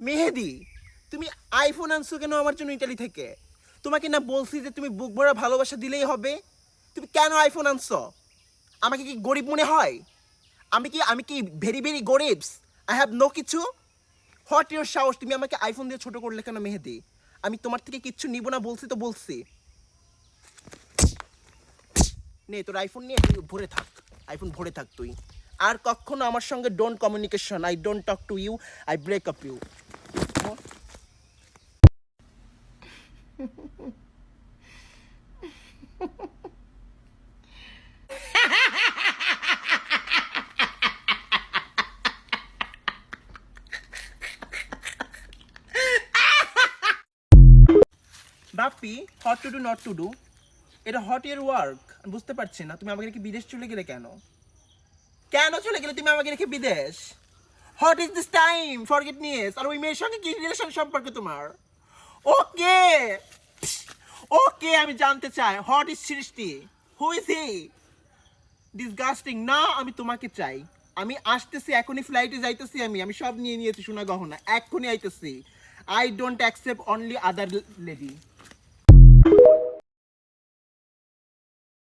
মেহেদি, তুমি আইফোন আনছো কেন আমার জন্য ইতালি থেকে? তোমাকে না বলছি যে তুমি বুক ভরা ভালোবাসা দিলেই হবে? তুমি কেন আইফোন আনছো? আমাকে কি গরিব মনে হয়? আমি কি ভেরি ভেরি গরিব? আই হ্যাভ নো কিছু। হোয়াট ইউর সাহস, তুমি আমাকে আইফোন দিয়ে ছোট করলে কেন মেহেদি? আমি তোমার থেকে কিচ্ছু নিব না বলছি তো বলছি। নে তোর আইফোন নিয়ে তুই ভরে থাক, আইফোন ভরে থাক তুই। আর কখনো আমার সঙ্গে don't communication, I don't talk to you, I break up you. Bappi, hot to do not to do, এটা হট ইয়ার ওয়ার্ক। আমি বুঝতে পারছি না তুমি আমাকে রেখে বিদেশ চলে গেলে কেন? কেন চলে গেলে তুমি আমাকে রেখে বিদেশ? What is this time forgetness? আর ওই মেয়ের সঙ্গে কি রিলেশন সম্পর্ক তোমার? ওকে ওকে, আমি জানতে চাই হোয়াট ইজ সৃষ্টি, হু ইজ হি? ডিসগাস্টিং। না, আমি তোমাকে চাই। আমি আসতেছি এখনই, ফ্লাইটে যাইতেছি। আমি সব নিয়ে নিয়েছি, সোনা গহনা, এক্ষুনি আইতেছি। I don't accept only other lady.